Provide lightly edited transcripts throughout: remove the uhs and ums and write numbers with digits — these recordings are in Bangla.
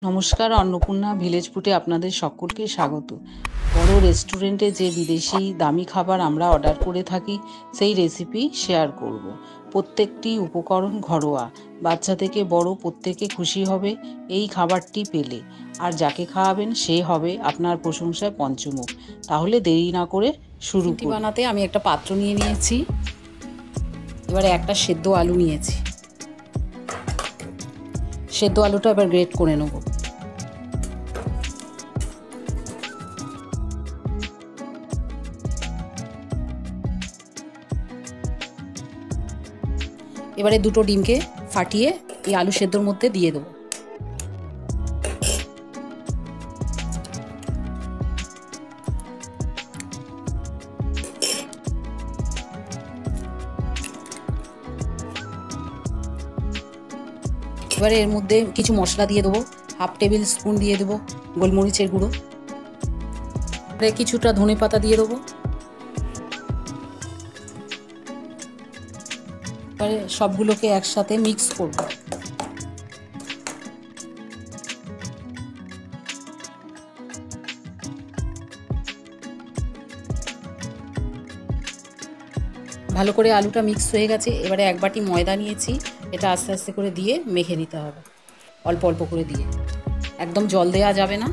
নমস্কার, অন্নপূর্ণা ভিলেজ ফুডে আপনাদের সকলকে স্বাগত। বড় রেস্টুরেন্টে যে বিদেশি দামি খাবার আমরা অর্ডার করে থাকি, সেই রেসিপি শেয়ার করব। প্রত্যেকটি উপকরণ ঘরোয়া, বাচ্চা থেকে বড় প্রত্যেকে খুশি হবে এই খাবারটি পেলে। আর যাকে খাওয়াবেন সে হবে আপনার প্রশংসায় পঞ্চমুখ। তাহলে দেরি না করে শুরু করি। বানাতে আমি একটা পাত্র নিয়ে নিয়েছি, এবারে একটা সেদ্ধ আলু নিয়েছি। সেদ্ধ আলুটা এবার গ্রেট করে নেব। এবারে দুটো ডিমকে ফাটিয়ে এই আলু সেদ্ধর মধ্যে দিয়ে দেবো। এবারে এর মধ্যে কিছু মশলা দিয়ে দেবো। হাফ টেবিল স্পুন দিয়ে দেবো গোলমরিচের গুঁড়ো, এবারে কিছুটা ধনে পাতা দিয়ে দেবো। এবারে সবগুলোকে একসাথে মিক্স করব। ভালো করে আলুটা মিক্স হয়ে গেছে। এবারে এক বাটি ময়দা নিয়েছি, এটা আস্তে আস্তে করে দিয়ে মেখে নিতে হবে, অল্প অল্প করে দিয়ে, একদম জল দেওয়া যাবে না।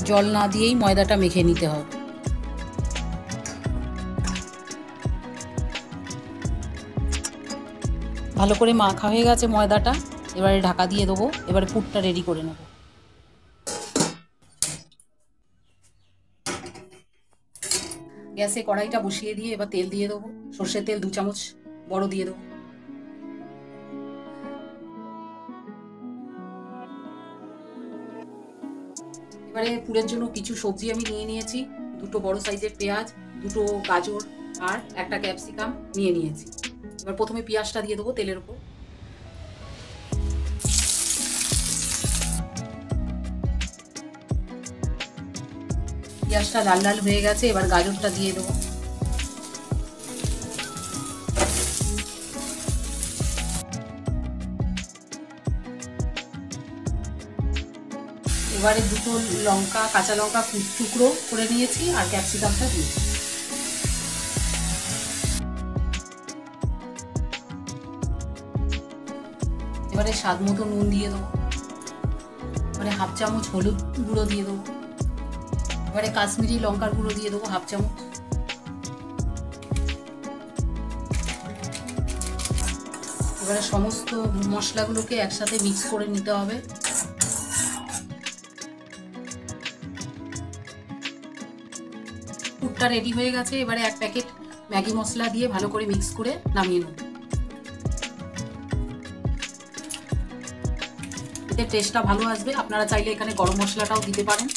জল না দিয়েই ময়দাটা মেখে নিতে হবে। ভালো করে মাখা হয়ে গেছে ময়দাটা, এবারে ঢাকা দিয়ে দেবো। এবারে পুরটা রেডি করে নেব। গ্যাসে কড়াইটা বসিয়ে দিয়ে এবার তেল দিয়ে দেবো। সর্ষের তেল 2 চামচ বড় দিয়ে দেবো। এবারে পুরের জন্য কিছু সবজি আমি নিয়ে নিয়েছি। দুটো বড় সাইজের পেঁয়াজ, দুটো গাজর আর একটা ক্যাপসিকাম নিয়ে নিয়েছি। এবার প্রথমে পেঁয়াজটা দিয়ে দেবো তেলের উপর। পেঁয়াজটা লাল লাল হয়ে গেছে, এবার গাজরটা দিয়ে দেবো। এবারে দুটো লঙ্কা, কাঁচা লঙ্কা টুকরো করে নিয়েছি আর ক্যাপসিকামটা দিয়েছি। এবারে স্বাদ মতো নুন দিয়ে দেবো। এবারে হাফ চামচ হলুদ গুঁড়ো দিয়ে দেবো। এবারে কাশ্মীরি লঙ্কার গুঁড়ো দিয়ে দেবো হাফ চামচ। এবারে সমস্ত মশলাগুলোকে একসাথে মিক্স করে নিতে হবে। পুরটা রেডি হয়ে গেছে। এবারে এক প্যাকেট ম্যাগি মশলা দিয়ে ভালো করে মিক্স করে নামিয়ে নেব। এতে টেস্টটা ভালো আসবে। আপনারা চাইলে এখানে গরম মশলাটাও দিতে পারেন।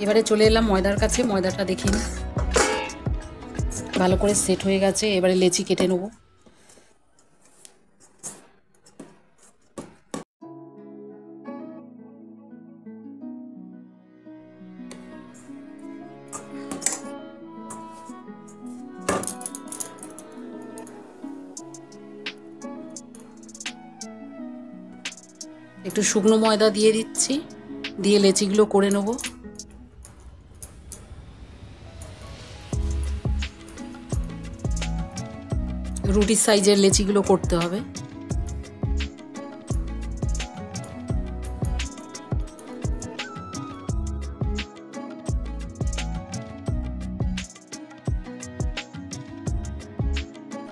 এবারে চলে এলাম ময়দার কাছে। ময়দাটা দেখে নিই, ভালো করে সেট হয়ে গেছে। এবারে লেচি কেটে নেব। একটু শুকনো ময়দা দিয়ে দিচ্ছি, দিয়ে লেচিগুলো করে নেব। রুটির সাইজের লেচিগুলো করতে হবে।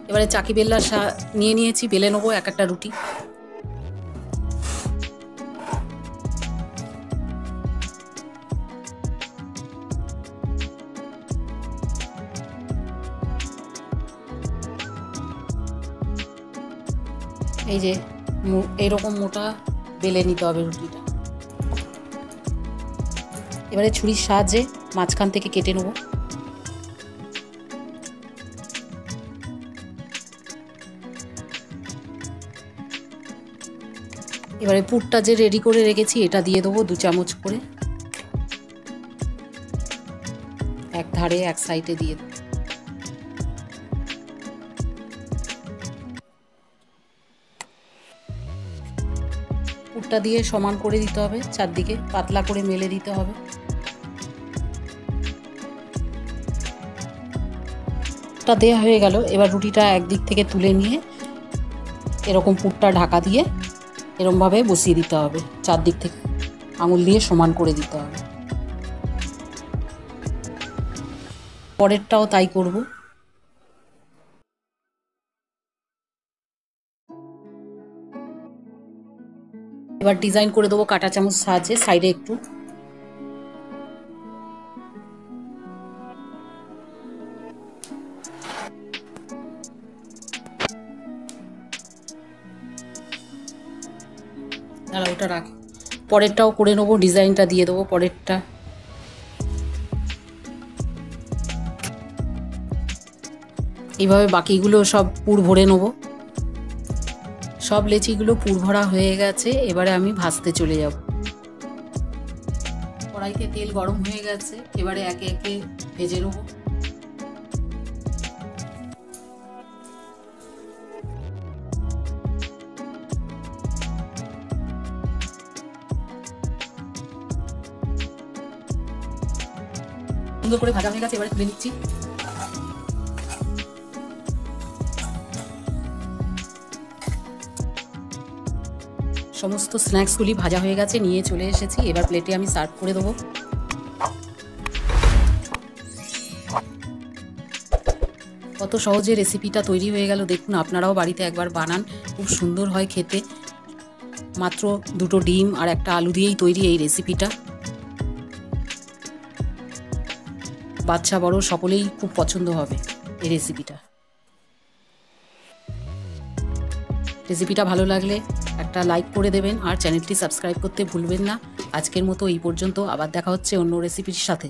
এবারে চাকি বেল্লা নিয়ে নিয়েছি, বেলে নেবো এক একটা রুটি। এই যে এইরকম মোটা বেলে নিতে হবে রুটিটা। এবারে ছুরির সাহায্যে মাঝখান থেকে কেটে নেব। এবারে পুরটা যে রেডি করে রেখেছি এটা দিয়ে দেবো 2 চামচ করে, এক ধারে এক সাইডে দিয়ে দেবো। পুরটা দিয়ে সমান করে দিতে হবে, চারদিকে পাতলা করে মেলে দিতে হবে। পুরটা দেওয়া হয়ে গেল। এবার রুটিটা একদিক থেকে তুলে নিয়ে এরকম পুরটা ঢাকা দিয়ে এরকমভাবে বসিয়ে দিতে হবে, চারদিক থেকে আঙুল দিয়ে সমান করে দিতে হবে। পরেরটাও তাই করব। এবার ডিজাইন করে দেবো কাঁটা চামচ সাহায্যে সাইডে একটু। দাঁড়া, ওটা রাখ। পরেরটাও করে নেবো, ডিজাইনটা দিয়ে দেবো পরেরটা। এইভাবে বাকিগুলো সব পুর ভরে নেবো। সব লেচিগুলো পুর ভরা হয়ে গেছে। এবারে আমি ভাজতে চলে যাব। কড়াইতে তেল গরম হয়ে গেছে, এবারে একে একে ভেজে নেবো। সুন্দর করে ভাজা হয়ে গেছে, এবারে তুলে নিচ্ছি। সমস্ত স্ন্যাক্সগুলি ভাজা হয়ে গেছে, নিয়ে চলে এসেছি। এবার প্লেটে আমি সার্ভ করে দেবো। কত সহজে রেসিপিটা তৈরি হয়ে গেল দেখুন। আপনারাও বাড়িতে একবার বানান, খুব সুন্দর হয় খেতে। মাত্র 2টো ডিম আর একটা আলু দিয়েই তৈরি এই রেসিপিটা। বাচ্চা বড় সকলেই খুব পছন্দ হবে এই রেসিপিটা। রেসিপিটা ভালো লাগলে একটা লাইক করে দেবেন আর চ্যানেলটি সাবস্ক্রাইব করতে ভুলবেন না। আজকের মতো এই পর্যন্ত, আবার দেখা হচ্ছে অন্য রেসিপির সাথে।